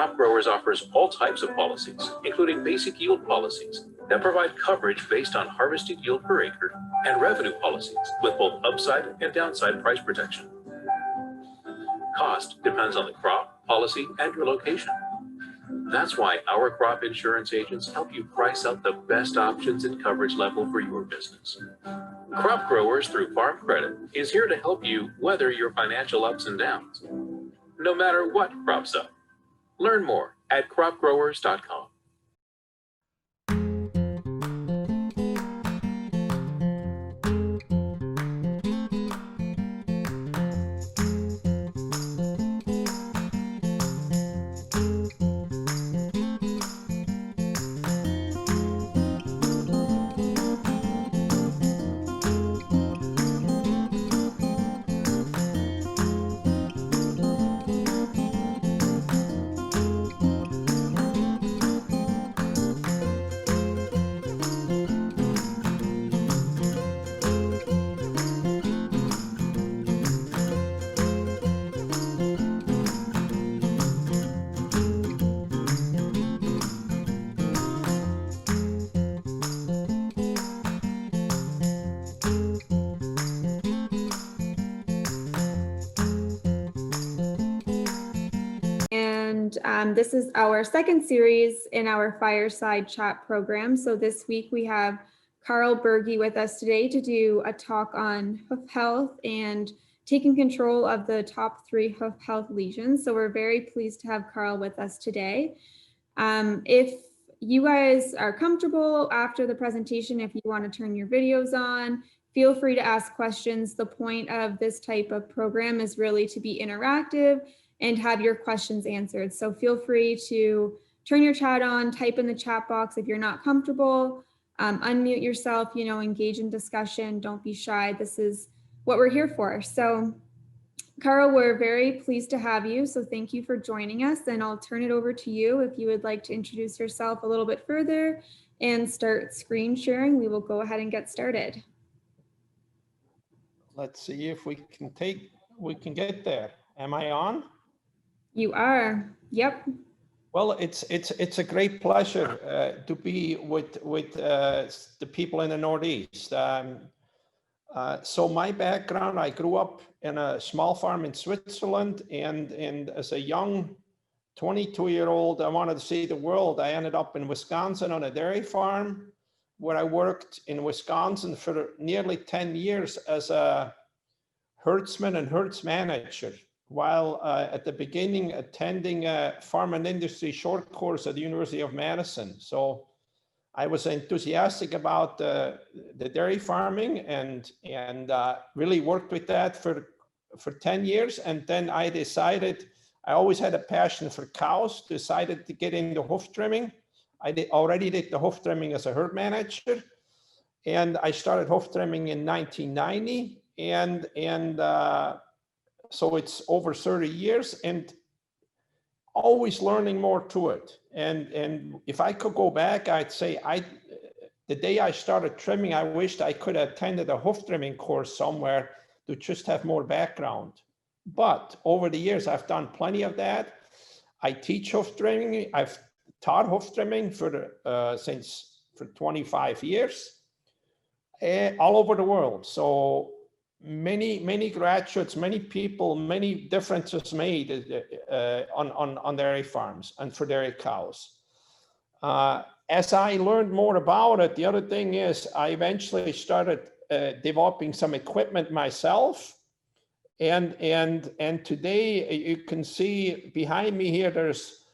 Crop Growers offers all types of policies, including basic yield policies that provide coverage based on harvested yield per acre, and revenue policies with both upside and downside price protection. Cost depends on the crop, policy, and your location. That's why our crop insurance agents help you price out the best options and coverage level for your business. Crop Growers through Farm Credit is here to help you weather your financial ups and downs, no matter what crops up. Learn more at cropgrowers.com. This is our second series in our Fireside Chat program. So this week we have Karl Burgi with us today to do a talk on hoof health and taking control of the top 3 hoof health lesions. So we're very pleased to have Karl with us today. If you guys are comfortable after the presentation, if you want to turn your videos on, feel free to ask questions. The point of this type of program is really to be interactive and have your questions answered. So feel free to turn your chat on, type in the chat box if you're not comfortable, unmute yourself, engage in discussion, don't be shy. This is what we're here for. So Karl, we're very pleased to have you. So thank you for joining us, and I'll turn it over to you. If you would like to introduce yourself a little bit further and start screen sharing, we will go ahead and get started. Let's see if we can get there. Am I on? You are. Yep. Well, it's a great pleasure to be with the people in the Northeast. So my background, I grew up in a small farm in Switzerland, and as a young 22-year-old, I wanted to see the world. I ended up in Wisconsin on a dairy farm, where I worked in Wisconsin for nearly 10 years as a herdsman and herds manager, while at the beginning attending a farm and industry short course at the University of Madison. So I was enthusiastic about the dairy farming and really worked with that for 10 years. And then I decided, I always had a passion for cows, decided to get into hoof trimming. I already did the hoof trimming as a herd manager. And I started hoof trimming in 1990. So it's over 30 years and always learning more to it. And if I could go back, I'd say the day I started trimming, I wished I could have attended a hoof trimming course somewhere to just have more background. But over the years, I've done plenty of that. I teach hoof trimming. I've taught hoof trimming for 25 years, all over the world. So many graduates, many people, many differences made on dairy farms and for dairy cows. As I learned more about it, the other thing is I eventually started developing some equipment myself. And today you can see behind me here, there's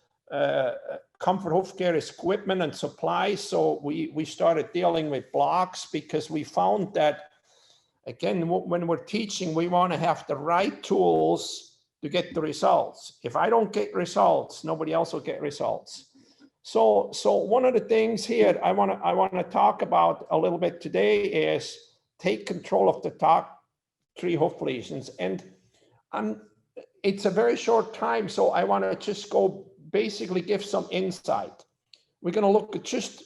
comfort hoof care equipment and supplies. So we started dealing with blocks because we found that, again, when we're teaching, we want to have the right tools to get the results. If I don't get results, nobody else will get results. So one of the things here I want to talk about a little bit today is take control of the top 3 hoof lesions. And it's a very short time, so I want to just basically give some insight. We're going to look at just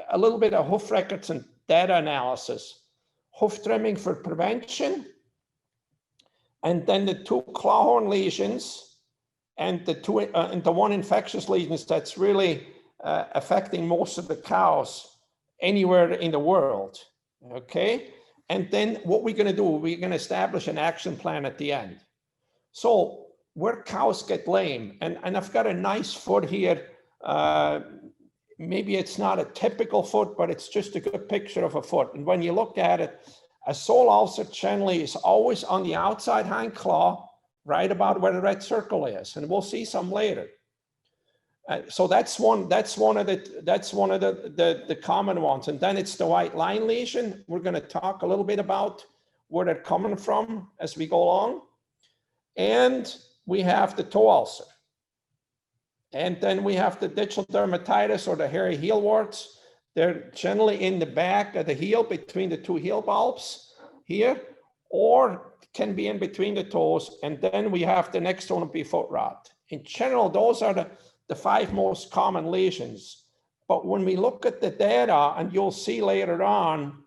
a little bit of hoof records and data analysis. Hoof trimming for prevention, and then the 2 clawhorn lesions, and the one infectious lesions that's really affecting most of the cows anywhere in the world, okay? And then what we're gonna do, we're gonna establish an action plan at the end. So where cows get lame, and I've got a nice foot here. Maybe it's not a typical foot, but it's just a good picture of a foot. And when you look at it, a sole ulcer generally is always on the outside hind claw, right about where the red circle is, and we'll see some later. So that's one of the common ones. And then it's the white line lesion. We're going to talk a little bit about where they're coming from as we go along. And we have the toe ulcer. And then we have the digital dermatitis or the hairy heel warts. They're generally in the back of the heel between the two heel bulbs here, or can be in between the toes. And then we have the next one will be foot rot. In general, those are the 5 most common lesions. But when we look at the data, and you'll see later on,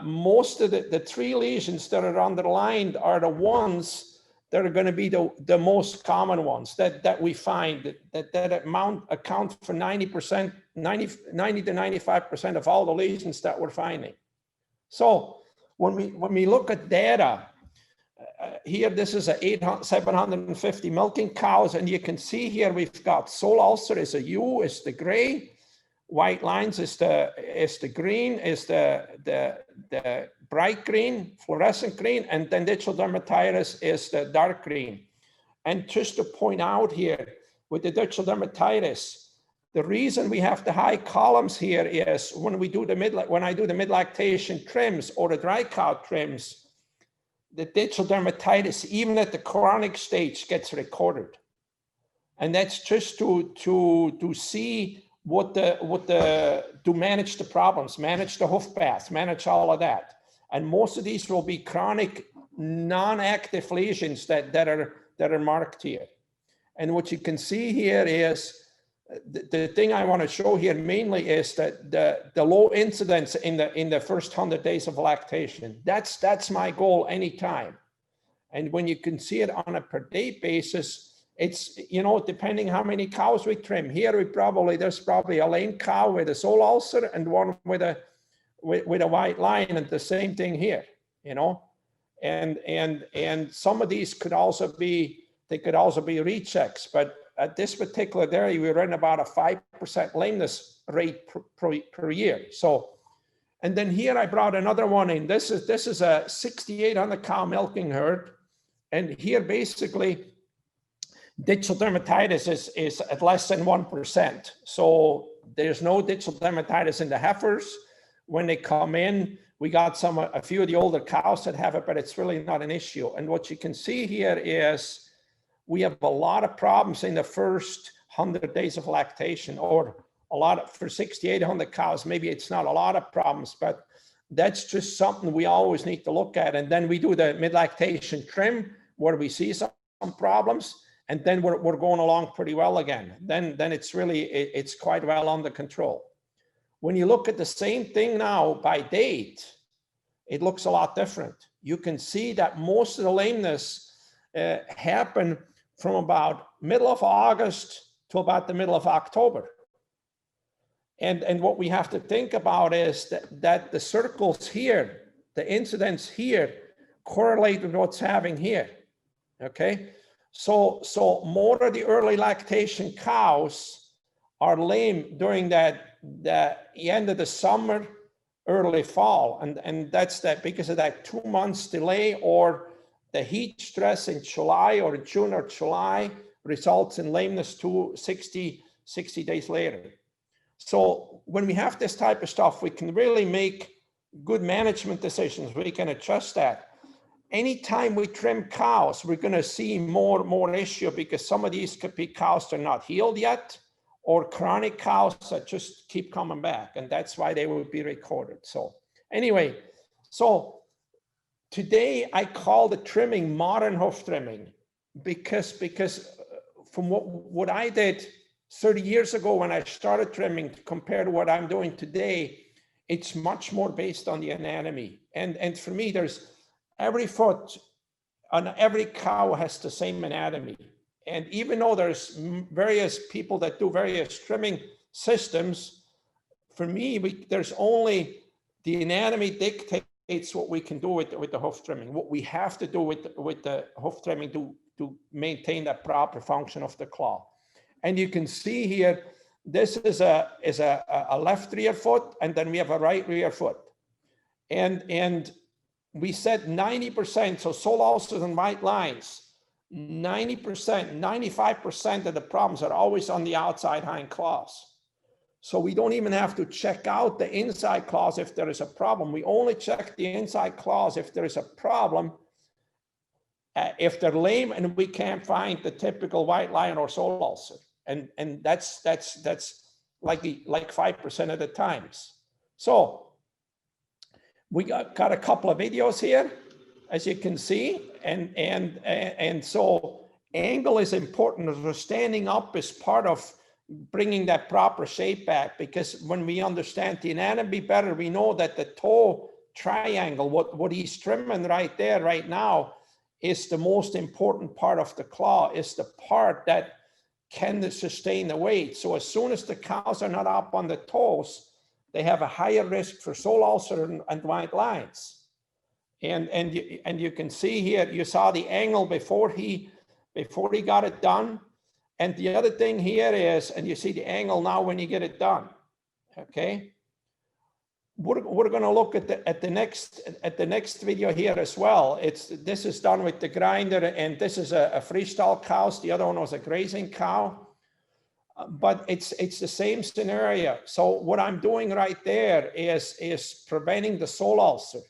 most of the 3 lesions that are underlined are the ones that are going to be the most common ones that we find that account for 90 to 95% of all the lesions that we're finding. So when we look at data, here, this is 750 milking cows, and you can see here we've got sole ulcer is a U, is the gray, white lines is the green, is the bright green, fluorescent green, and then digital dermatitis is the dark green. And just to point out here, with the digital dermatitis, the reason we have the high columns here is when I do the mid-lactation trims or the dry cow trims, the digital dermatitis, even at the chronic stage, gets recorded. And that's just to see to manage the problems, manage the hoof path, manage all of that. And most of these will be chronic, non-active lesions that are marked here. And what you can see here is the thing I want to show here mainly is that the low incidence in the first 100 days of lactation. That's my goal anytime. And when you can see it on a per day basis, it's, depending how many cows we trim. Here there's probably a lame cow with a sole ulcer and one with a white line, and the same thing here, and some of these could also be rechecks, but at this particular dairy, we're in about a 5% lameness rate per year. So, and then here I brought another one in. This is a 6,800 cow milking herd, and here basically digital dermatitis is at less than 1%. So there's no digital dermatitis in the heifers. When they come in, we got a few of the older cows that have it, but it's really not an issue. And what you can see here is we have a lot of problems in the first 100 days of lactation, or for 6,800 cows, maybe it's not a lot of problems, but that's just something we always need to look at. And then we do the mid-lactation trim where we see some problems, and then we're going along pretty well again. Then it's quite well under control. When you look at the same thing now by date, it looks a lot different. You can see that most of the lameness happened from about middle of August to about the middle of October. And what we have to think about is that the circles here, the incidence here, correlate with what's happening here, okay? So more of the early lactation cows are lame during the end of the summer, early fall, and that's because of that 2 months delay, or the heat stress in July or June or July results in lameness 60 days later. So when we have this type of stuff, we can really make good management decisions. We can adjust that. Anytime we trim cows, we're going to see more issue, because some of these could be cows that are not healed yet, or chronic cows that just keep coming back, and that's why they will be recorded. So anyway, today I call the trimming modern hoof trimming, because from what I did 30 years ago when I started trimming compared to what I'm doing today, it's much more based on the anatomy. And for me, there's every foot on every cow has the same anatomy. And even though there's various people that do various trimming systems, for me, there's only the anatomy dictates what we can do with the hoof trimming, what we have to do with the hoof trimming to maintain that proper function of the claw. And you can see here, this is a left rear foot, and then we have a right rear foot. And we said 90%, so sole ulcers and white lines, 90%, 95% of the problems are always on the outside hind claws. So we don't even have to check out the inside claws if there is a problem. We only check the inside claws if there is a problem, if they're lame and we can't find the typical white line or sole ulcer. And that's like 5% of the times. So we got a couple of videos here, as you can see, and so angle is important. So standing up is part of bringing that proper shape back, because when we understand the anatomy better, we know that the toe triangle, what he's trimming right there right now, is the most important part of the claw, is the part that can sustain the weight. So as soon as the cows are not up on the toes, they have a higher risk for sole ulcer and white lines. And you can see here, you saw the angle before he got it done. And the other thing here is, and you see the angle now when you get it done, okay? We're going to look at the next video here as well. This is done with the grinder, and this is a freestyle cow. The other one was a grazing cow, but it's the same scenario. So what I'm doing right there is preventing the sole ulcer.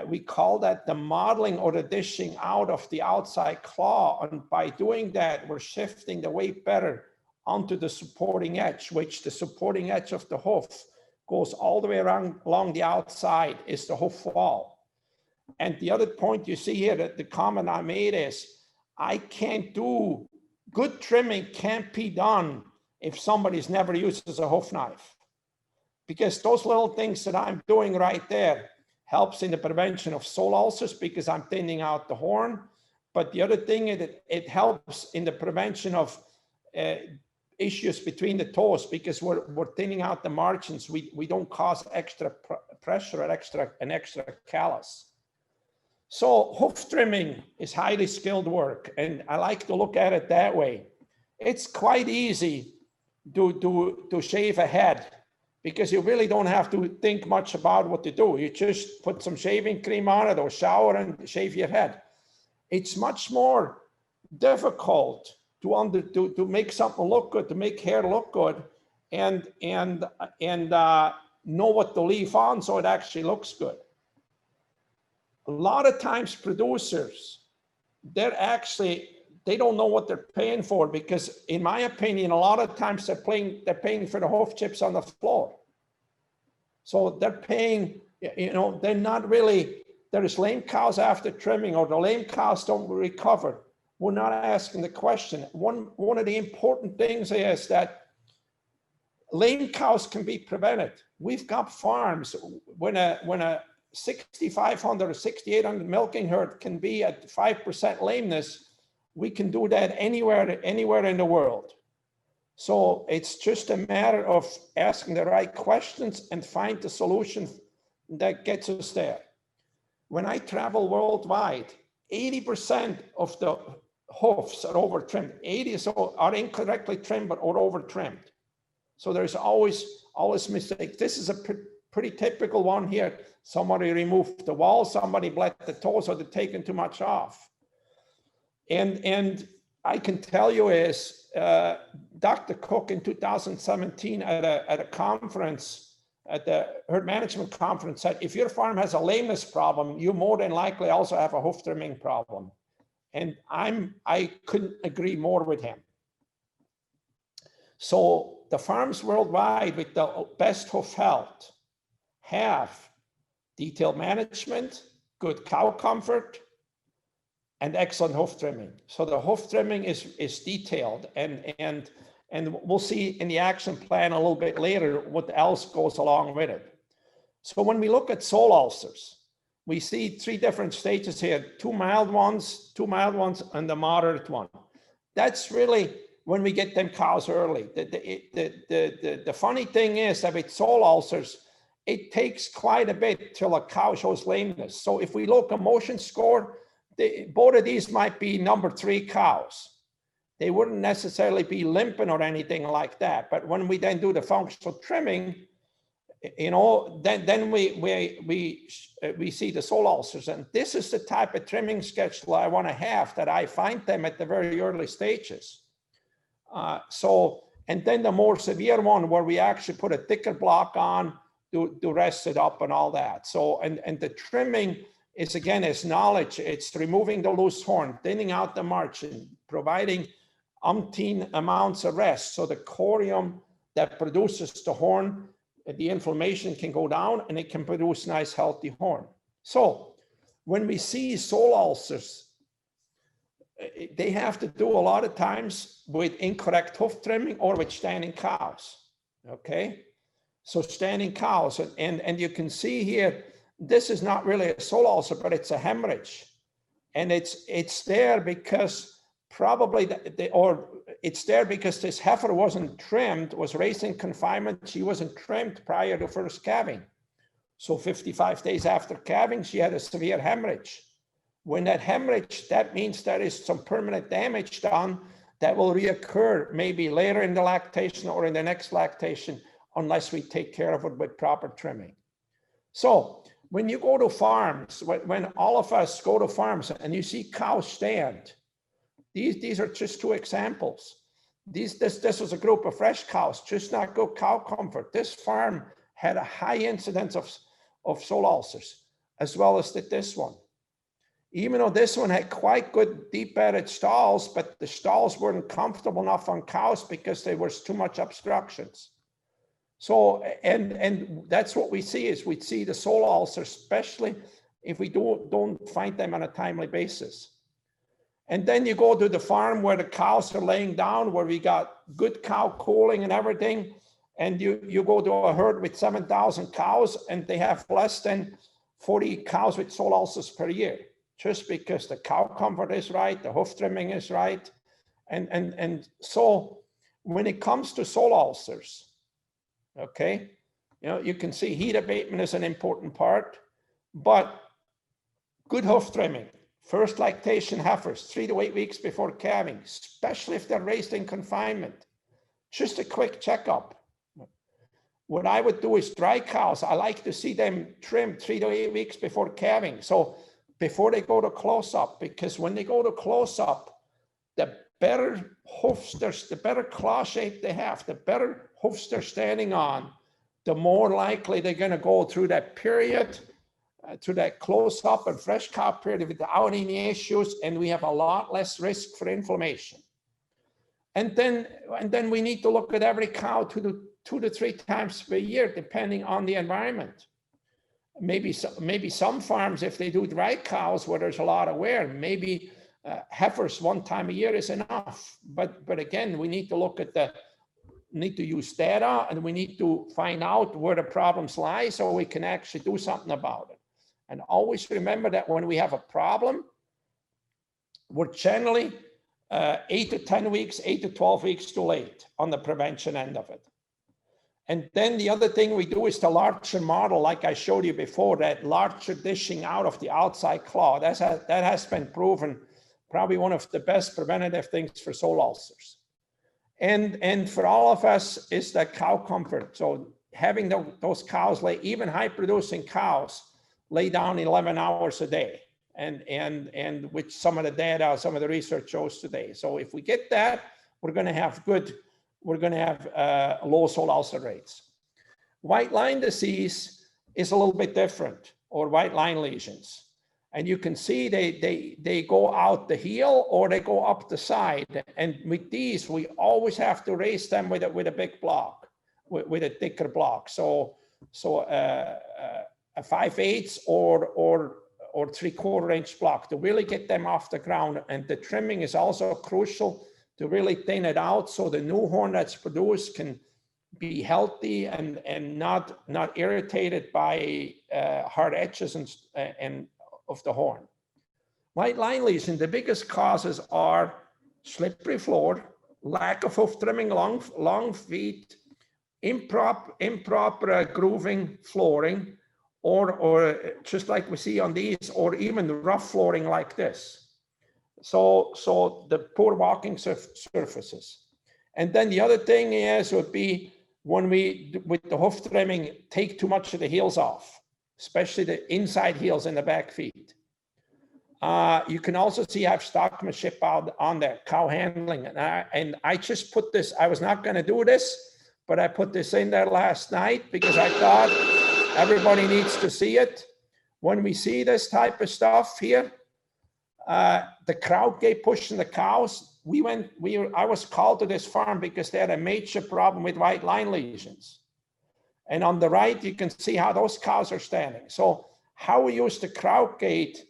We call that the modeling or the dishing out of the outside claw. And by doing that, we're shifting the weight better onto the supporting edge, which the supporting edge of the hoof goes all the way around along the outside, is the hoof wall. And the other point you see here, that the comment I made is, good trimming can't be done if somebody's never used a hoof knife. Because those little things that I'm doing right there helps in the prevention of sole ulcers, because I'm thinning out the horn. But the other thing is that it helps in the prevention of issues between the toes, because we're thinning out the margins. We don't cause extra pressure or an extra callus. So hoof trimming is highly skilled work, and I like to look at it that way. It's quite easy to shave a head, because you really don't have to think much about what to do. You just put some shaving cream on it or shower and shave your head. It's much more difficult to make something look good, to make hair look good, and know what to leave on so it actually looks good. A lot of times producers, they don't know what they're paying for, because in my opinion, a lot of times they're paying for the hoof chips on the floor. So they're paying, they're not really, there's lame cows after trimming, or the lame cows don't recover. We're not asking the question. One of the important things is that lame cows can be prevented. We've got farms when a 6,500 or 6,800 milking herd can be at 5% lameness, we can do that anywhere in the world. So it's just a matter of asking the right questions and find the solution that gets us there. When I travel worldwide, 80% of the hoofs are over trimmed. 80 are incorrectly trimmed or over trimmed. So there's always mistakes. This is a pretty typical one here. Somebody removed the wall, somebody bled the toes, or they're taking too much off. And I can tell you is Dr. Cook in 2017 at a conference, at the herd management conference, said, if your farm has a lameness problem, you more than likely also have a hoof trimming problem. And I couldn't agree more with him. So the farms worldwide with the best hoof health have detailed management, good cow comfort, and excellent hoof trimming. So the hoof trimming is detailed, and we'll see in the action plan a little bit later what else goes along with it. So when we look at sole ulcers, we see three different stages here: two mild ones, and the moderate one. that's really when we get them cows early. The funny thing is that with sole ulcers, it takes quite a bit till a cow shows lameness. So if we locomotion score, both of these might be number 3 cows. They wouldn't necessarily be limping or anything like that. But when we then do the functional trimming, you know, then we see the sole ulcers. And this is the type of trimming schedule I want to have, that I find them at the very early stages. And then the more severe one where we actually put a thicker block on to rest it up and all that. So, and the trimming is, again, is knowledge. It's removing the loose horn, thinning out the margin, providing umpteen amounts of rest. So the corium that produces the horn, the inflammation can go down and it can produce nice, healthy horn. So when we see sole ulcers, they have to do a lot of times with incorrect hoof trimming or with standing cows, okay? So standing cows, and you can see here, this is not really a sole ulcer, but it's a hemorrhage. And it's there because probably, it's there because this heifer wasn't trimmed, was raised in confinement. She wasn't trimmed prior to first calving. So 55 days after calving, she had a severe hemorrhage. When that hemorrhage, that means there is some permanent damage done that will reoccur maybe later in the lactation or in the next lactation, unless we take care of it with proper trimming. So when you go to farms, when all of us go to farms and you see cows stand, these are just 2 examples. This was a group of fresh cows, just not good cow comfort. This farm had a high incidence of sole ulcers, as well as did this one. Even though this one had quite good deep-bedded stalls, but the stalls weren't comfortable enough on cows because there was too much obstructions. So, and that's what we see, is we see the sole ulcers, especially if we don't find them on a timely basis. And then you go to the farm where the cows are laying down, where we got good cow cooling and everything. And you go to a herd with 7,000 cows and they have less than 40 cows with sole ulcers per year, just because the cow comfort is right, the hoof trimming is right. And so when it comes to sole ulcers, okay, you know, you can see heat abatement is an important part, but good hoof trimming, first lactation heifers, 3 to 8 weeks before calving, especially if they're raised in confinement, just a quick checkup. What I would do is dry cows, I like to see them trimmed 3 to 8 weeks before calving. So before they go to close-up, because when they go to close-up, the better hoofs, the better claw shape they have, the better hoofs they're standing on, the more likely they're going to go through that period, to that close-up and fresh cow period without any issues, and we have a lot less risk for inflammation. And then we need to look at every cow 2 to 3 times per year, depending on the environment. Maybe some farms, if they do dry cows where there's a lot of wear, maybe heifers 1 time a year is enough. But again, we need to look at need to use data, and we need to find out where the problems lie so we can actually do something about it. And always remember that when we have a problem, we're generally 8 to 10 weeks, 8 to 12 weeks too late on the prevention end of it. And then the other thing we do is the larger model, like I showed you before, that larger dishing out of the outside claw. That has been proven probably one of the best preventative things for sole ulcers. And for all of us is that cow comfort. So having those cows lay, even high producing cows, lay down 11 hours a day, and which some of the data, some of the research shows today. So if we get that, we're going to have low sole ulcer rates. White line disease is a little bit different, or white line lesions. And you can see they go out the heel or they go up the side. And with these, we always have to raise them with a big block, with a thicker block. So a 5/8 or 3/4 inch block to really get them off the ground. And the trimming is also crucial to really thin it out so the new horn that's produced can be healthy and not irritated by hard edges and of the horn. White line lesion, the biggest causes are slippery floor, lack of hoof trimming, long feet, improper grooving flooring, or just like we see on these, or even rough flooring like this. So the poor walking surfaces. And then the other thing would be when we, with the hoof trimming, take too much of the heels off, especially the inside heels in the back feet. You can also see I have stockmanship out on there, cow handling. And I just put this, I was not going to do this, but I put this in there last night because I thought everybody needs to see it. When we see this type of stuff here, the crowd gate pushing the cows, I was called to this farm because they had a major problem with white line lesions. And on the right, you can see how those cows are standing. So how we use the crowd gate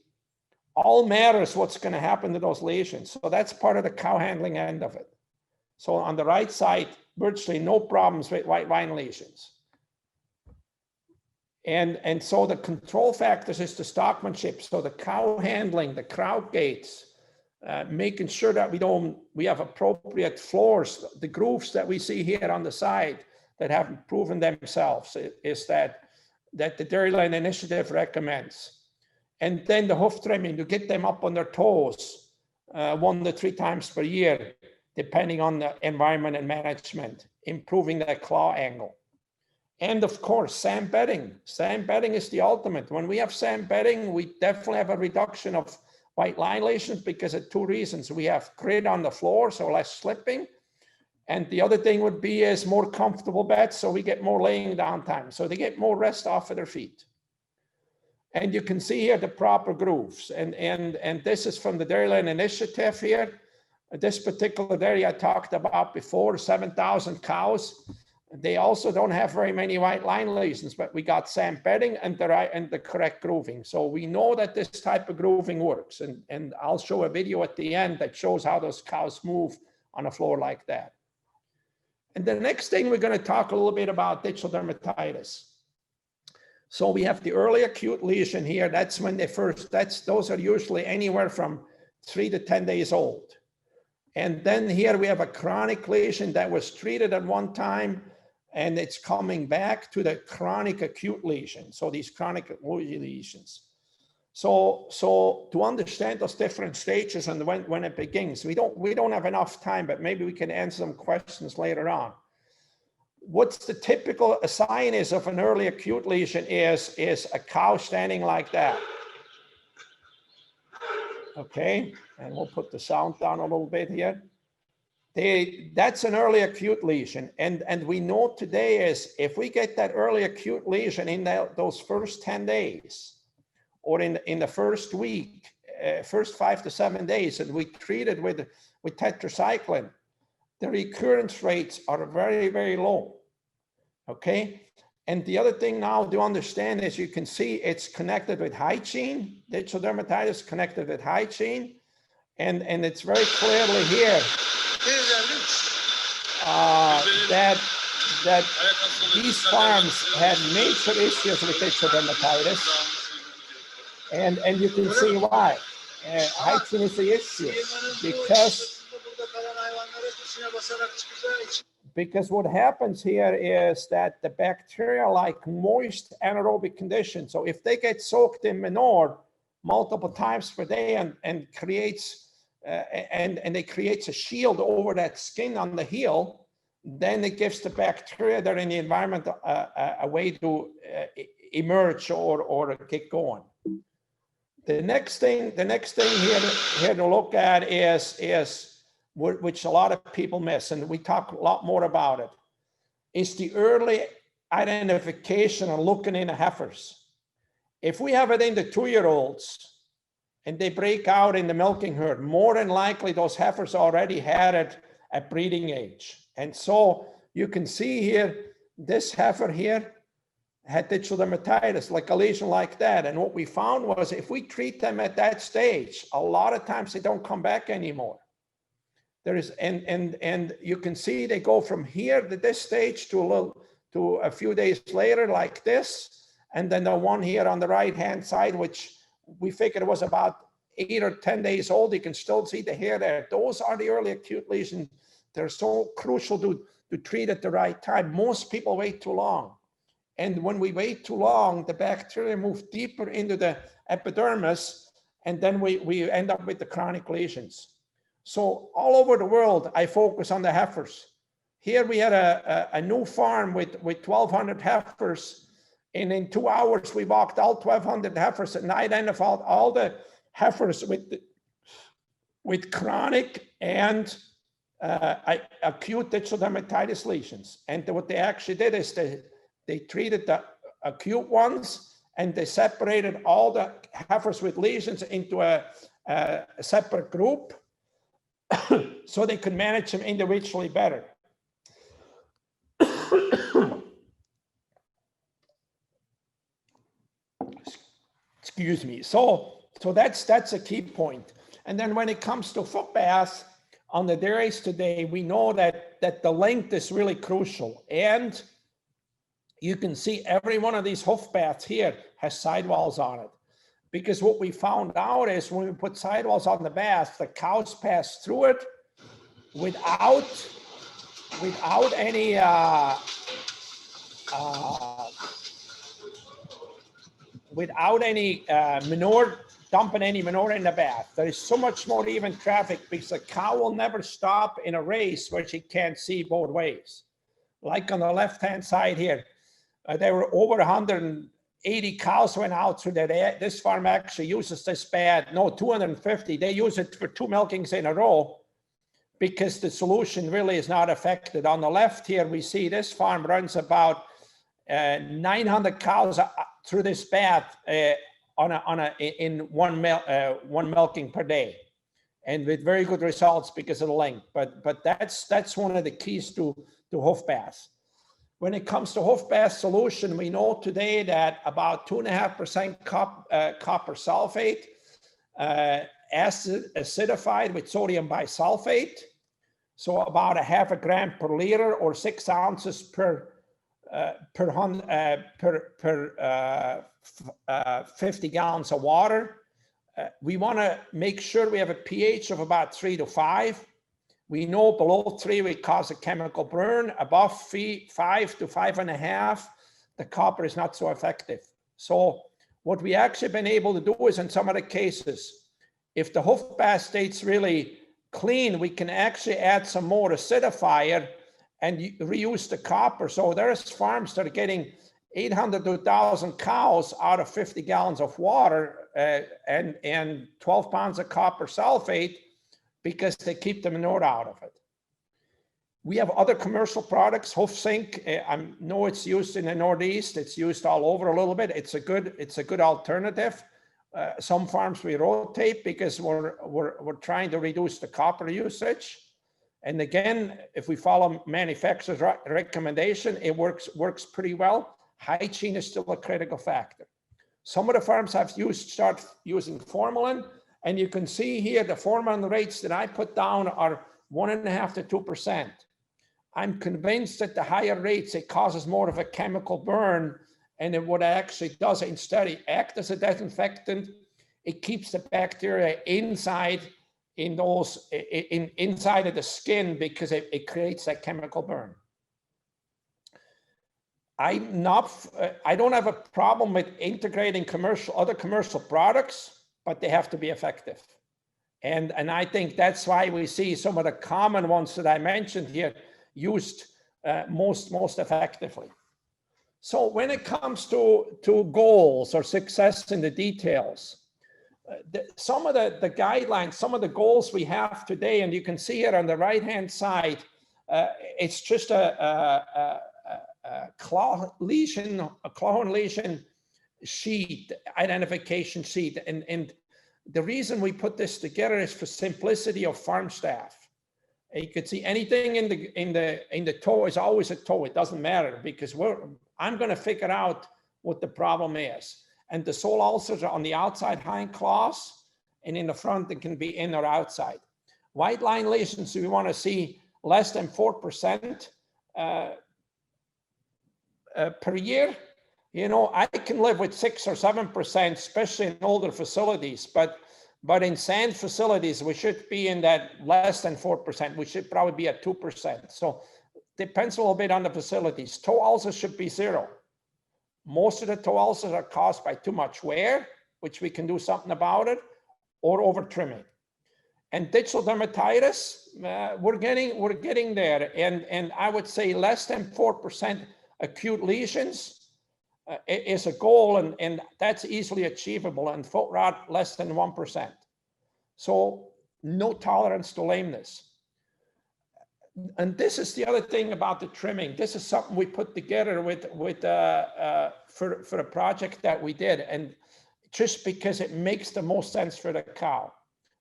all matters what's going to happen to those lesions. So that's part of the cow handling end of it. So on the right side, virtually no problems with white line lesions. And so the control factors is the stockmanship. So the cow handling, the crowd gates, making sure that we have appropriate floors, the grooves that we see here on the side that haven't proven themselves is that the Dairyland Initiative recommends. And then the hoof trimming to get them up on their toes 1 to 3 times per year, depending on the environment and management, improving that claw angle. And of course, sand bedding. Sand bedding is the ultimate. When we have sand bedding, we definitely have a reduction of white line lesions because of 2 reasons. We have grit on the floor, so less slipping. And the other thing would be is more comfortable beds, so we get more laying down time. So they get more rest off of their feet. And you can see here the proper grooves. And this is from the Dairyland Initiative here. This particular dairy I talked about before, 7,000 cows. They also don't have very many white line lesions, but we got sand bedding and the correct grooving. So we know that this type of grooving works. And I'll show a video at the end that shows how those cows move on a floor like that. And the next thing we're going to talk a little bit about digital dermatitis. So we have the early acute lesion here. That's when they first, those are usually anywhere from 3 to 10 days old. And then here we have a chronic lesion that was treated at one time, and it's coming back to the chronic acute lesion. So these chronic lesions. So to understand those different stages and when it begins, we don't have enough time, but maybe we can answer some questions later on. What's the typical sign is of an early acute lesion is a cow standing like that. Okay, and we'll put the sound down a little bit here. That's an early acute lesion. And we know today is if we get that early acute lesion in those first 10 days or in the first week, first 5 to 7 days, and we treat it with tetracycline, the recurrence rates are very, very low. Okay. And the other thing now to understand is you can see it's connected with hygiene. Digital dermatitis connected with hygiene. And it's very clearly here that these farms had major issues with digital dermatitis. And you can see why. Hygiene is the issue because what happens here is that the bacteria like moist anaerobic conditions. So if they get soaked in manure multiple times per day and creates and it creates a shield over that skin on the heel, then it gives the bacteria that are in the environment a way to emerge or get going. The next thing here to look at is which a lot of people miss, and we talk a lot more about it, is the early identification and looking in the heifers. If we have it in the 2-year-olds and they break out in the milking herd, more than likely those heifers already had it at breeding age. And so you can see here, this heifer here had digital dermatitis, like a lesion like that. And what we found was if we treat them at that stage, a lot of times they don't come back anymore. There is, and you can see they go from here to this stage to a few days later like this, and then the one here on the right hand side, which we figured was about 8 or 10 days old, you can still see the hair there. Those are the early acute lesions. They're so crucial to treat at the right time. Most people wait too long. And when we wait too long, the bacteria move deeper into the epidermis, and then we end up with the chronic lesions. So all over the world, I focus on the heifers. Here we had a new farm with 1,200 heifers, and in 2 hours we walked all 1,200 heifers, and identified all the heifers with chronic and acute digital dermatitis lesions. And what they actually did is they treated the acute ones, and they separated all the heifers with lesions into a separate group so they could manage them individually better. Excuse me. So that's a key point. And then when it comes to foot baths on the dairies today, we know that the length is really crucial. And you can see every one of these hoof baths here has sidewalls on it. Because what we found out is when we put sidewalls on the bath, the cows pass through it without any manure, dumping any manure in the bath. There is so much more even traffic because the cow will never stop in a race where she can't see both ways. Like on the left-hand side here, there were over 180 cows went out through that. This farm actually uses this bed. No, 250. They use it for 2 milkings in a row because the solution really is not affected. On the left here, we see this farm runs about 900 cows through this bath in one milking per day, and with very good results because of the length. But that's one of the keys to hoof baths. When it comes to hoof bath solution, we know today that about 2.5% copper sulfate, acidified with sodium bisulfate, so about 0.5 gram per liter or 6 ounces per 50 gallons of water. We want to make sure we have a pH of about 3 to 5. We know below 3 we cause a chemical burn. Above 5 to 5.5, the copper is not so effective. So what we actually been able to do is in some of the cases, if the hoof bath stays really clean, we can actually add some more acidifier and reuse the copper. So there's farms that are getting 800 to 1,000 cows out of 50 gallons of water and 12 pounds of copper sulfate because they keep the manure out of it. We have other commercial products, Hoof Zinc. I know it's used in the Northeast. It's used all over a little bit. It's a good alternative. Some farms we rotate because we're trying to reduce the copper usage. And again, if we follow manufacturer's recommendation, it works pretty well. Hygiene is still a critical factor. Some of the farms have start using formalin, and you can see here the formalin rates that I put down are 1.5 to 2%. I'm convinced that the higher rates, it causes more of a chemical burn, and it what it actually does, instead it acts as a disinfectant. It keeps the bacteria inside inside of the skin because it creates that chemical burn. I don't have a problem with integrating other commercial products, but they have to be effective. And I think that's why we see some of the common ones that I mentioned here used most effectively. So when it comes to goals or success in the details, some of the guidelines, some of the goals we have today, and you can see it on the right-hand side, it's just a claw lesion sheet, identification sheet. And the reason we put this together is for simplicity of farm staff. You could see anything in the toe is always a toe. It doesn't matter because I'm going to figure out what the problem is. And the sole ulcers are on the outside hind claws, and in the front it can be in or outside. White line lesions, we want to see less than 4% per year. You know, I can live with 6 or 7%, especially in older facilities, but But in sand facilities, we should be in that less than 4%. We should probably be at 2%. So depends a little bit on the facilities. Toe ulcers should be 0. Most of the toe ulcers are caused by too much wear, which we can do something about it, or over trimming. And digital dermatitis, we're getting there. And I would say less than 4% acute lesions is a goal, and that's easily achievable, and foot rot less than 1%. So no tolerance to lameness. And this is the other thing about the trimming. This is something we put together for a project that we did, and just because it makes the most sense for the cow.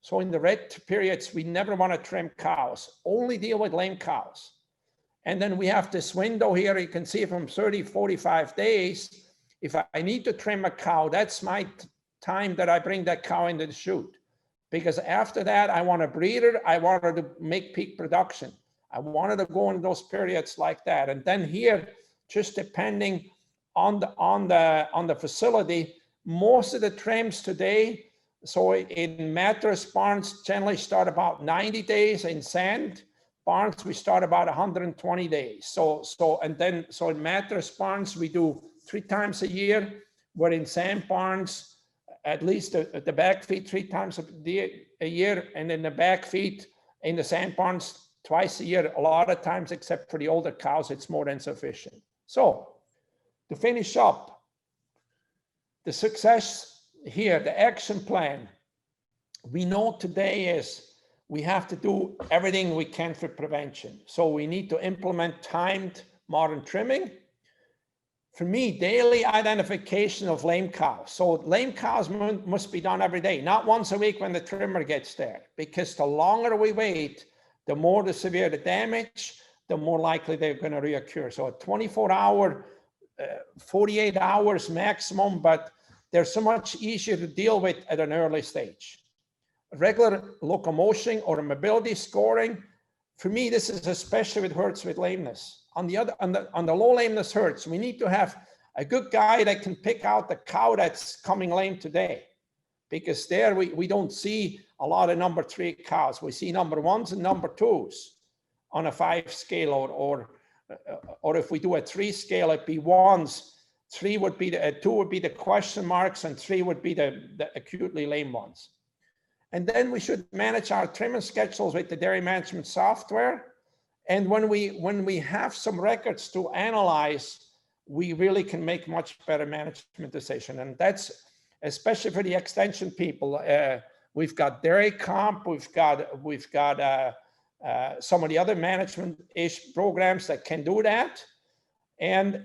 So in the red periods, we never want to trim cows, only deal with lame cows. And then we have this window here, you can see from 30, 45 days. If I need to trim a cow, that's my time that I bring that cow into the chute. Because after that, I want to breed her, I want her to make peak production. I wanted to go in those periods like that. And then here, just depending on the facility, most of the trims today, so in mattress barns generally start about 90 days. In sand barns, we start about 120 days. So in mattress barns, we do 3 times a year, where in sand barns, at least the back feet 3 times a year, and in the back feet in the sand barns twice a year. A lot of times, except for the older cows, it's more than sufficient. So to finish up, the success here, the action plan, we know today is we have to do everything we can for prevention. So we need to implement timed modern trimming. For me, daily identification of lame cows. So lame cows must be done every day, not once a week when the trimmer gets there, because the longer we wait, the more the severe the damage, the more likely they're going to reoccur. So a 24-hour, 48 hours maximum, but they're so much easier to deal with at an early stage. Regular locomotion or mobility scoring, for me, this is especially with herds with lameness. On the low lameness herds, we need to have a good guy that can pick out the cow that's coming lame today, because there we don't see a lot of number 3 cows. We see number 1s and number 2s on a 5 scale, or if we do a 3 scale, it'd be 1s. 2 would be the question marks, and 3 would be the acutely lame ones. And then we should manage our trimming schedules with the dairy management software. And when we have some records to analyze, we really can make much better management decision. And that's especially for the extension people. We've got Dairy Comp, we've got some of the other management-ish programs that can do that. And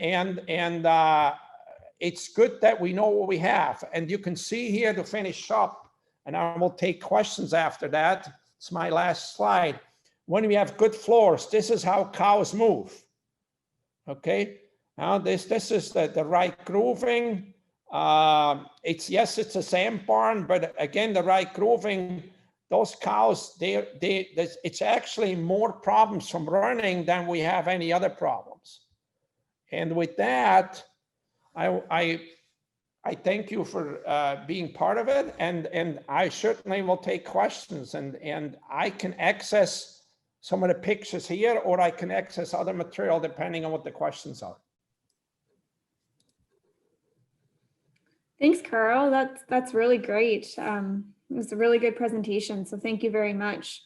it's good that we know what we have. And you can see here to finish up, and I will take questions after that. It's my last slide. When we have good floors, this is how cows move. Okay, now this is the right grooving. It's a sand barn, but again, the right grooving, those cows, it's actually more problems from running than we have any other problems. And with that, I thank you for being part of it, and I certainly will take questions, and I can access some of the pictures here, or I can access other material depending on what the questions are. Thanks, Karl. That's really great. It was a really good presentation, so thank you very much.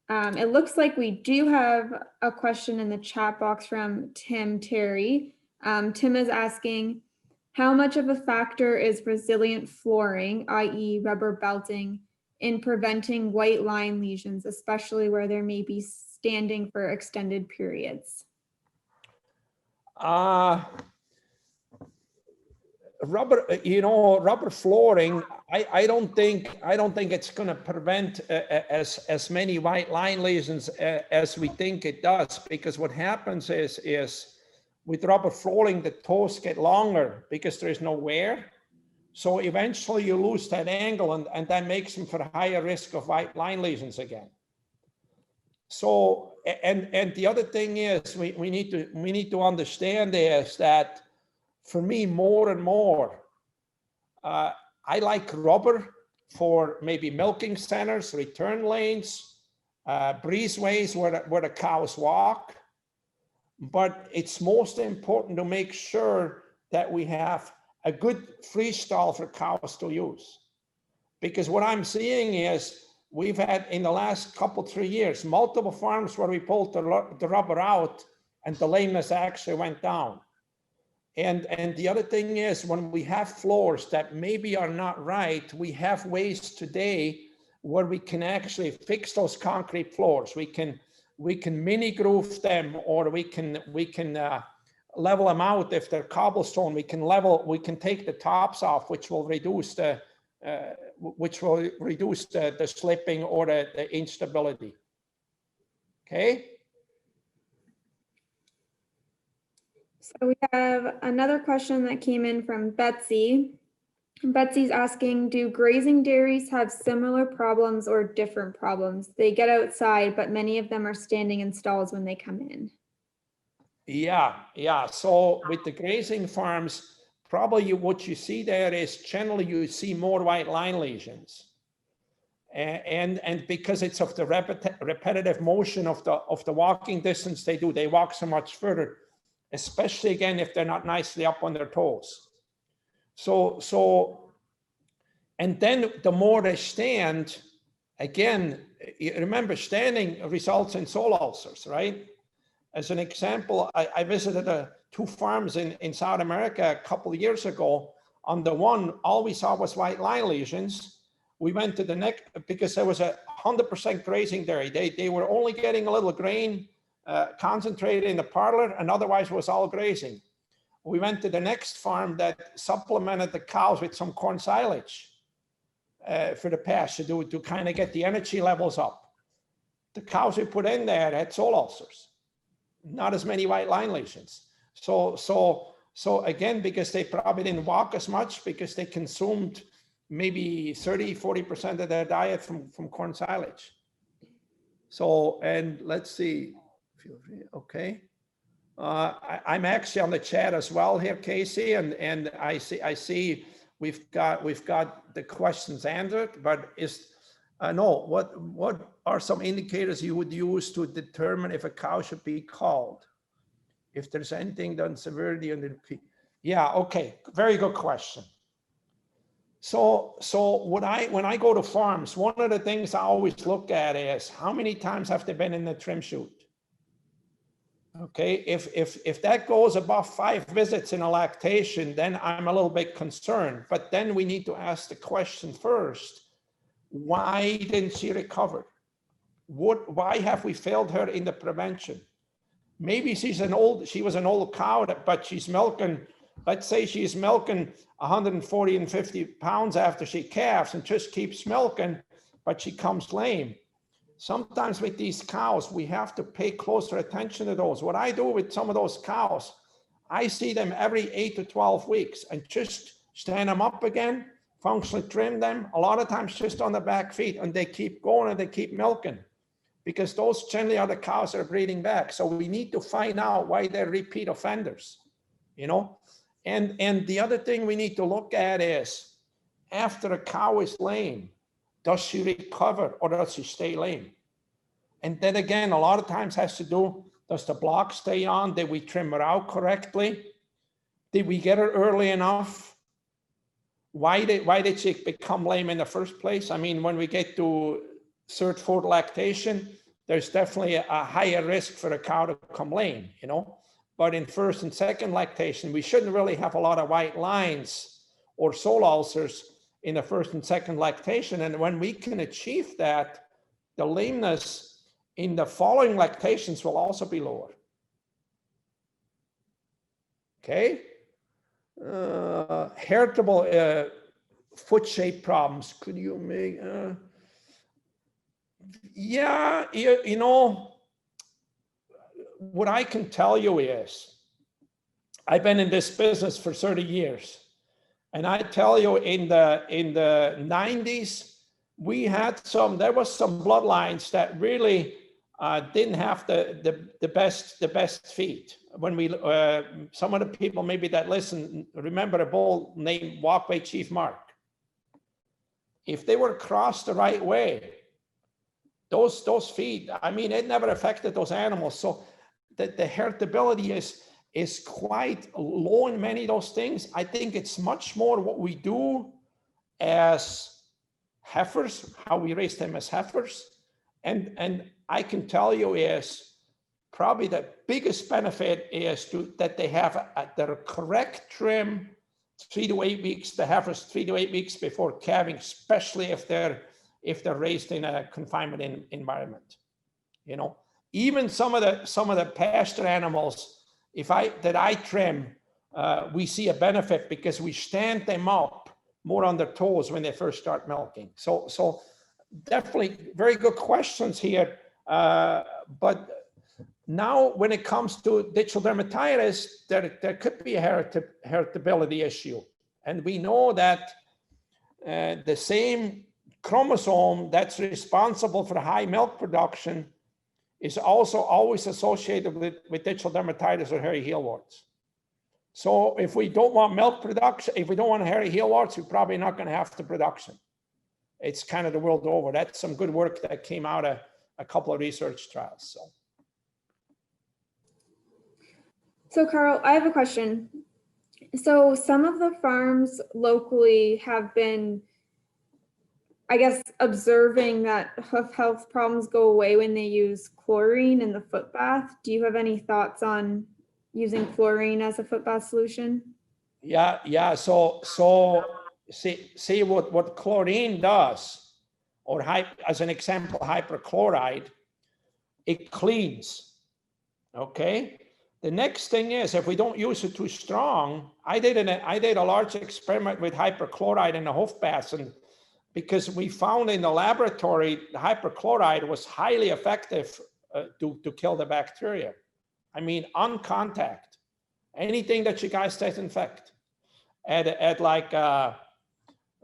It looks like we do have a question in the chat box from Tim Terry. Tim is asking, how much of a factor is resilient flooring, i.e. rubber belting, in preventing white line lesions, especially where there may be standing for extended periods? Rubber flooring, I don't think it's going to prevent as many white line lesions as we think it does, because what happens is with rubber flooring, the toes get longer because there is no wear. So eventually you lose that angle, and that makes them for higher risk of white line lesions again. So, and the other thing is we need to understand is that, for me, more and more, I like rubber for maybe milking centers, return lanes, breezeways where the cows walk. But it's most important to make sure that we have a good freestall for cows to use. Because what I'm seeing is we've had in the last couple, 3 years, multiple farms where we pulled the rubber out and the lameness actually went down. And the other thing is when we have floors that maybe are not right, we have ways today where we can actually fix those concrete floors. We can mini groove them, or we can level them out. If they're cobblestone, we can take the tops off, which will reduce the slipping or the instability. Okay. So we have another question that came in from Betsy. Betsy's asking, do grazing dairies have similar problems or different problems? They get outside, but many of them are standing in stalls when they come in. Yeah. So with the grazing farms, probably what you see there is generally you see more white line lesions. And because it's of the repetitive motion of the walking distance they do, they walk so much further, especially again, if they're not nicely up on their toes. So, and then the more they stand, again, remember standing results in sole ulcers, right? As an example, I visited 2 farms in South America a couple of years ago. On the one, all we saw was white line lesions. We went to the next, because there was 100% grazing dairy. They were only getting a little grain concentrated in the parlor, and otherwise was all grazing. We went to the next farm that supplemented the cows with some corn silage for the pasture to kind of get the energy levels up. The cows we put in there had sole ulcers, not as many white line lesions. So again, because they probably didn't walk as much, because they consumed maybe 30–40% of their diet from corn silage. So, and let's see, okay. I'm actually on the chat as well here, Casey, and I see we've got the questions answered, but no, what are some indicators you would use to determine if a cow should be called? If there's anything done severity under the yeah, okay, very good question. So when I go to farms, one of the things I always look at is how many times have they been in the trim chute? Okay, if that goes above 5 visits in a lactation, then I'm a little bit concerned. But then we need to ask the question first, why didn't she recover? Why have we failed her in the prevention? Maybe she was an old cow, but she's milking, let's say she's milking 140 and 50 pounds after she calves and just keeps milking, but she comes lame. Sometimes with these cows, we have to pay closer attention to those. What I do with some of those cows, I see them every 8 to 12 weeks and just stand them up again, functionally trim them, a lot of times just on the back feet, and they keep going and they keep milking, because those generally are the cows that are breeding back. So we need to find out why they're repeat offenders, you know? And the other thing we need to look at is, after a cow is lame, does she recover or does she stay lame? And then again, a lot of times has to do, does the block stay on? Did we trim her out correctly? Did we get her early enough? Why did she become lame in the first place? I mean, when we get to 3rd, 4th lactation, there's definitely a higher risk for a cow to become lame, you know? But in 1st and 2nd lactation, we shouldn't really have a lot of white lines or sole ulcers in the 1st and 2nd lactation. And when we can achieve that, the lameness in the following lactations will also be lower. Okay. Heritable foot shape problems. Could you make, yeah, you know, what I can tell you is, I've been in this business for 30 years. And I tell you, in the 90s, we had there was some bloodlines that really didn't have the best feet. When we, some of the people maybe that listen, remember a bull named Walkway Chief Mark. if they were crossed the right way, those feet, I mean, it never affected those animals. So the heritability is quite low in many of those things. I think it's much more what we do as heifers, how we raise them as heifers. And I can tell you is probably the biggest benefit is that they have their correct trim 3 to 8 weeks, the heifers 3 to 8 weeks before calving, especially if they're raised in a confinement environment. You know, even some of the pasture animals, that I trim, we see a benefit because we stand them up more on their toes when they first start milking. So definitely very good questions here. But now when it comes to digital dermatitis, there could be a heritability issue. And we know that the same chromosome that's responsible for high milk production is also always associated with digital dermatitis or hairy heel warts. So if we don't want milk production, if we don't want hairy heel warts, we're probably not going to have the production. It's kind of the world over. That's some good work that came out of a couple of research trials. So Karl, I have a question. So some of the farms locally have been, I guess, observing that hoof health problems go away when they use chlorine in the foot bath. Do you have any thoughts on using chlorine as a foot bath solution? Yeah. So see what chlorine does, or as an example, hyperchloride, it cleans. Okay. The next thing is, if we don't use it too strong, I did a large experiment with hyperchloride in the hoof baths, and because we found in the laboratory, the hyperchloride was highly effective to kill the bacteria. I mean, on contact, anything that you guys disinfect at like a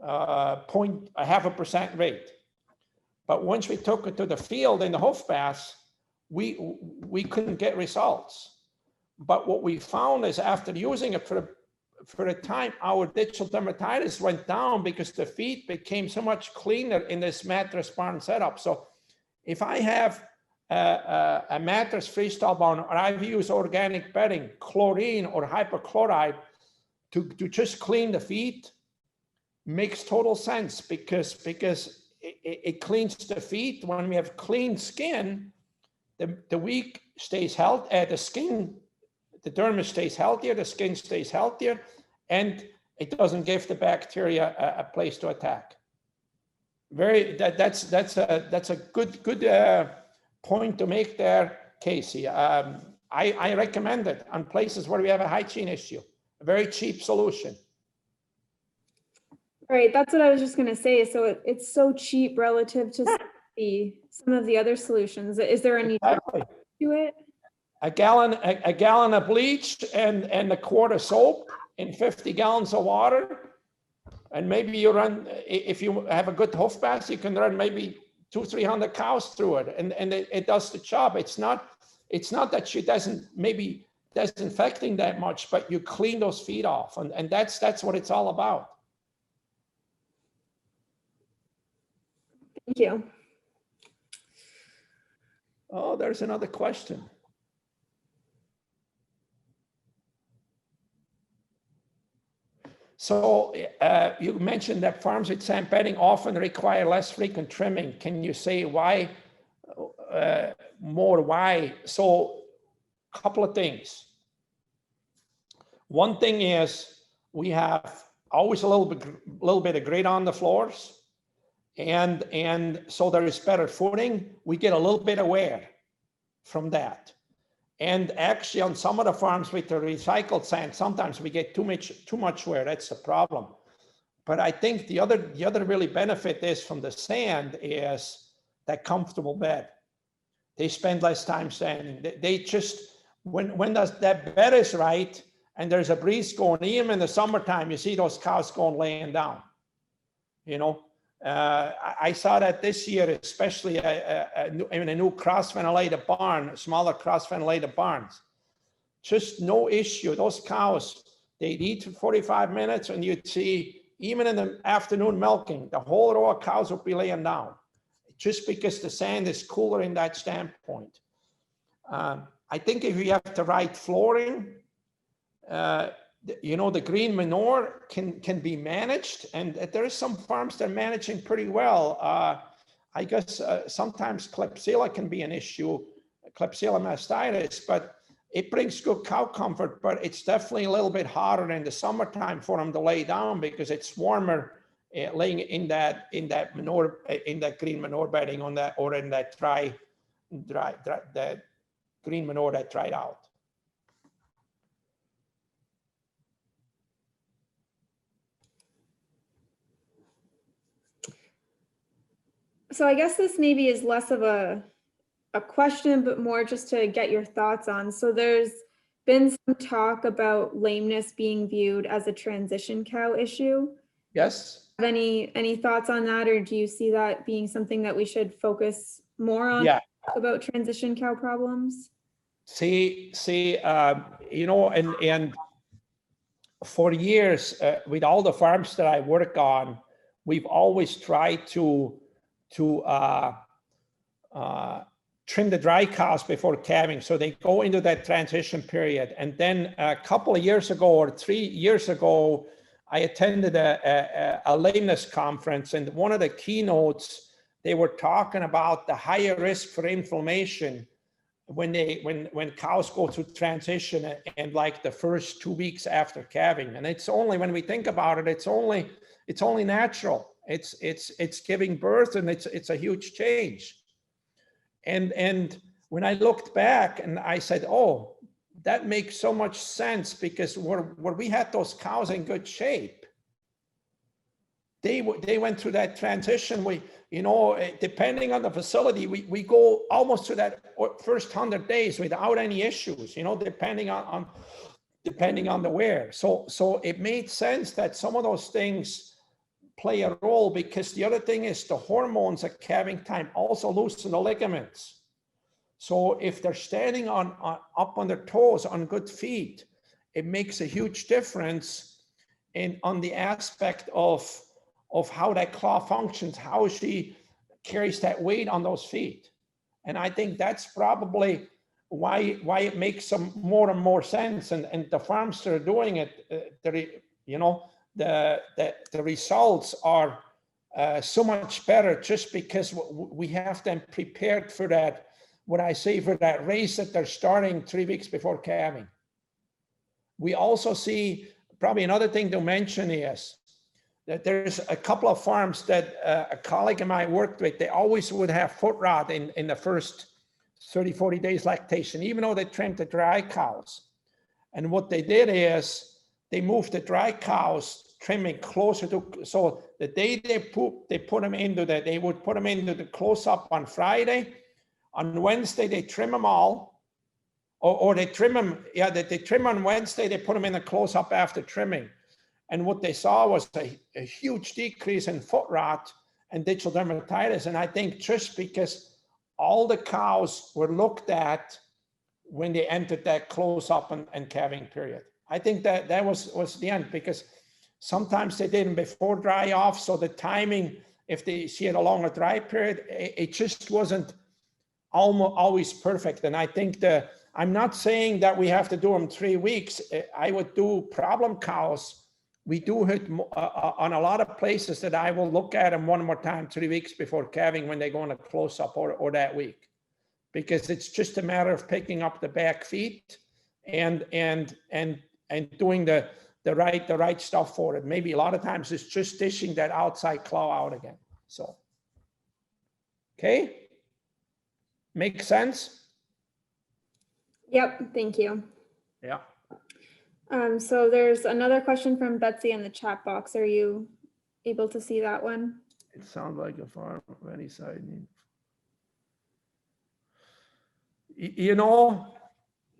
0.5% rate. But once we took it to the field in the hoof baths, we couldn't get results. But what we found is after using it for a time, our digital dermatitis went down because the feet became so much cleaner in this mattress barn setup. So if I have a mattress freestyle barn, or I've used organic bedding, chlorine or hyperchloride to just clean the feet, makes total sense because it cleans the feet. When we have clean skin, the weak stays healthy, the dermis stays healthier, the skin stays healthier, and it doesn't give the bacteria a place to attack. That's a good point to make there, Casey. I recommend it on places where we have a hygiene issue. A very cheap solution. Right, that's what I was just going to say. So it's so cheap relative to some of the other solutions. Is there any Exactly. to it? A gallon of bleach and a quart of soap in 50 gallons of water, and maybe you run, if you have a good hoof bath, you can run maybe 200-300 cows through it, and it does the job. It's not that she doesn't maybe disinfecting that much, but you clean those feet off, and that's what it's all about. Thank you. Oh, there's another question. So you mentioned that farms with sand bedding often require less frequent trimming. Can you say why, why? So a couple of things. One thing is we have always a little bit of grit on the floors, and so there is better footing. We get a little bit of wear from that. And actually on some of the farms with the recycled sand, sometimes we get too much wear. That's the problem. But I think the other really benefit is from the sand is that comfortable bed. They spend less time standing. They just, when that bed is right and there's a breeze going, even in the summertime, you see those cows going laying down. You know, I saw that this year, especially in a new cross-ventilated barn, smaller cross-ventilated barns. Just no issue. Those cows, they'd eat for 45 minutes and you'd see even in the afternoon milking, the whole row of cows would be laying down, just because the sand is cooler in that standpoint. I think if you have the right flooring, the green manure can be managed, and there are some farms that are managing pretty well. I guess sometimes Klebsiella can be an issue, Klebsiella mastitis, but it brings good cow comfort, but it's definitely a little bit harder in the summertime for them to lay down because it's warmer laying in that manure, in that green manure bedding on that, or in that dry that green manure that dried out. So I guess this maybe is less of a question, but more just to get your thoughts on. So there's been some talk about lameness being viewed as a transition cow issue. Yes. Have any thoughts on that, or do you see that being something that we should focus more on? Yeah. About transition cow problems? And for years, with all the farms that I work on, we've always tried to trim the dry cows before calving, so they go into that transition period. And then a couple of years ago, or 3 years ago, I attended a lameness conference, and one of the keynotes, they were talking about the higher risk for inflammation when cows go through transition and like the first 2 weeks after calving. And it's only, when we think about it, it's only natural. It's giving birth, and it's a huge change. And when I looked back and I said, oh, that makes so much sense, because where we had those cows in good shape, they went through that transition. Depending on the facility, we go almost to that first 100 days without any issues, depending on the wear. So it made sense that some of those things play a role, because the other thing is the hormones at calving time also loosen the ligaments. So if they're standing up on their toes on good feet, it makes a huge difference on the aspect of how that claw functions, how she carries that weight on those feet. And I think that's probably why it makes some more and more sense. And the farms that are doing it, the results are so much better, just because we have them prepared for that, what I say, for that race that they're starting 3 weeks before calving. We also see, probably another thing to mention is that there's a couple of farms that a colleague of mine worked with. They always would have foot rot in the first 30, 40 days lactation, even though they trimmed the dry cows. And what they did is they moved the dry cows trimming closer to, so the day they put them into they would put them into the close-up on Friday. On Wednesday, they trim them all, or they trim them, they trim on Wednesday, they put them in a close-up after trimming. And what they saw was a huge decrease in foot rot and digital dermatitis. And I think just because all the cows were looked at when they entered that close-up and calving period. I think that was the end, because sometimes they did them before dry off. So the timing, if they see it a longer dry period, it just wasn't always perfect. And I think I'm not saying that we have to do them 3 weeks. I would do problem cows. We do it on a lot of places that I will look at them one more time 3 weeks before calving when they go in a close-up or that week, because it's just a matter of picking up the back feet and doing the right stuff for it. Maybe a lot of times it's just dishing that outside claw out again. So, okay. Make sense? Yep, thank you. Yeah. So there's another question from Betsy in the chat box. Are you able to see that one? It sounds like a farm of any side.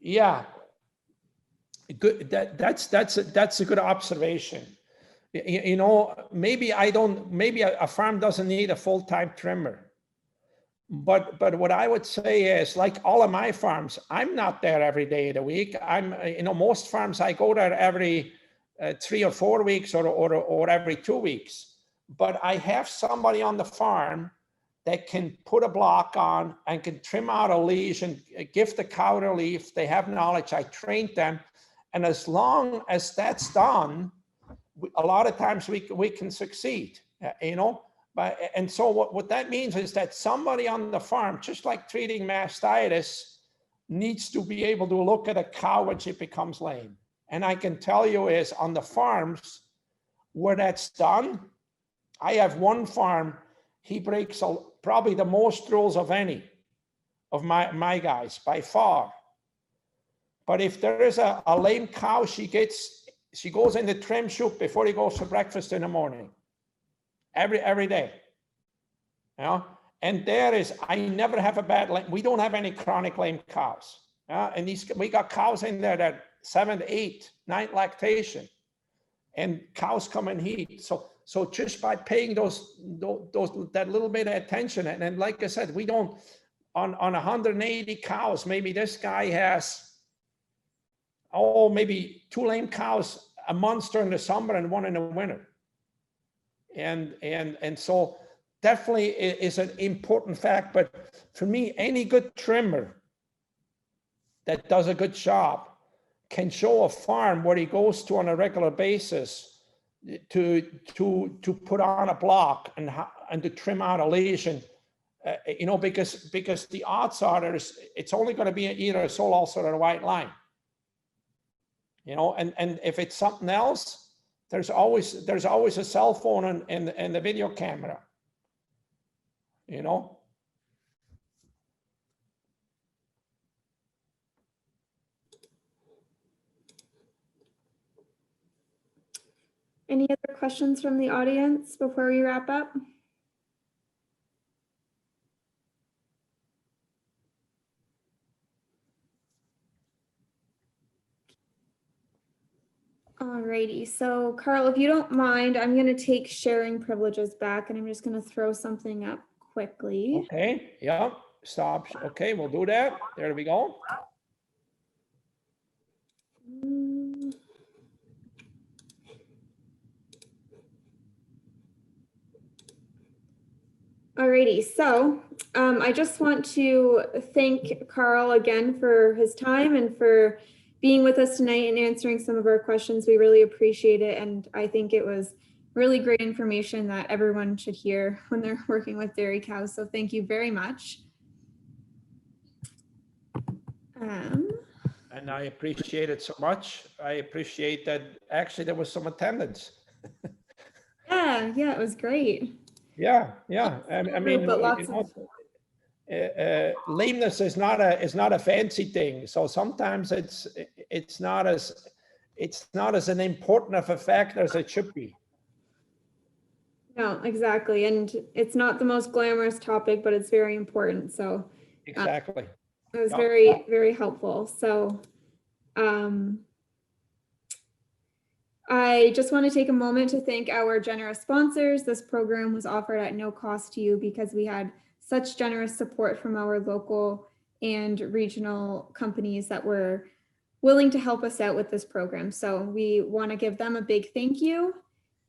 Yeah. Good. That's a good observation. Maybe a farm doesn't need a full-time trimmer. But what I would say is, like all of my farms, I'm not there every day of the week. Most farms I go there every 3 or 4 weeks or every 2 weeks. But I have somebody on the farm that can put a block on and can trim out a lesion, give the cow relief. They have knowledge. I trained them. And as long as that's done, a lot of times we can succeed, you know. And so what that means is that somebody on the farm, just like treating mastitis, needs to be able to look at a cow when she becomes lame. And I can tell you is on the farms where that's done, I have one farm, he breaks probably the most rules of any of my guys by far. But if there is a lame cow, she goes in the trim chute before he goes for breakfast in the morning. Every day, you know, and I never have a bad lame. We don't have any chronic lame cows. And we got cows in there that 7, 8, 9 lactation, and cows come in heat. So just by paying that little bit of attention, and like I said, we don't on 180 cows. Maybe this guy has maybe 2 lame cows a month during the summer and 1 in the winter. And so definitely is an important fact. But for me, any good trimmer that does a good job can show a farm where he goes to on a regular basis to put on a block and to trim out a lesion, you know, because the odds are it's only going to be either a sole ulcer or a white Lyme, you know, and if it's something else, there's always a cell phone and the video camera, you know. Any other questions from the audience before we wrap up? Alrighty, so Karl, if you don't mind, I'm going to take sharing privileges back, and I'm just going to throw something up quickly. Okay, yeah, stop. Okay, we'll do that. There we go. Alrighty, so I just want to thank Karl again for his time and for being with us tonight and answering some of our questions. We really appreciate it, and I think it was really great information that everyone should hear when they're working with dairy cows. So thank you very much. And I appreciate it so much. I appreciate that actually there was some attendance. Yeah, it was great. Yeah. I mean, but lots lameness is not a fancy thing. So sometimes it's not as an important of a factor as it should be. No, exactly. And it's not the most glamorous topic, but it's very important. So exactly. It was very, very helpful. So I just want to take a moment to thank our generous sponsors. This program was offered at no cost to you because we had such generous support from our local and regional companies that were willing to help us out with this program. So we want to give them a big thank you.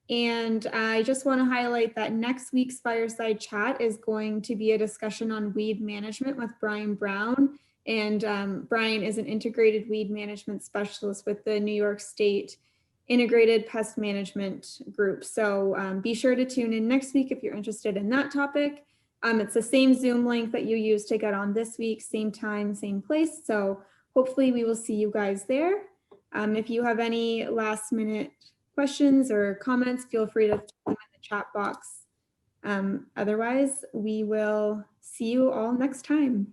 And I just want to highlight that next week's Fireside Chat is going to be a discussion on weed management with Brian Brown. And Brian is an integrated weed management specialist with the New York State Integrated Pest Management Group. So be sure to tune in next week if you're interested in that topic. It's the same Zoom link that you used to get on this week, same time, same place. So hopefully we will see you guys there. If you have any last minute questions or comments, feel free to put them in the chat box. Otherwise, we will see you all next time.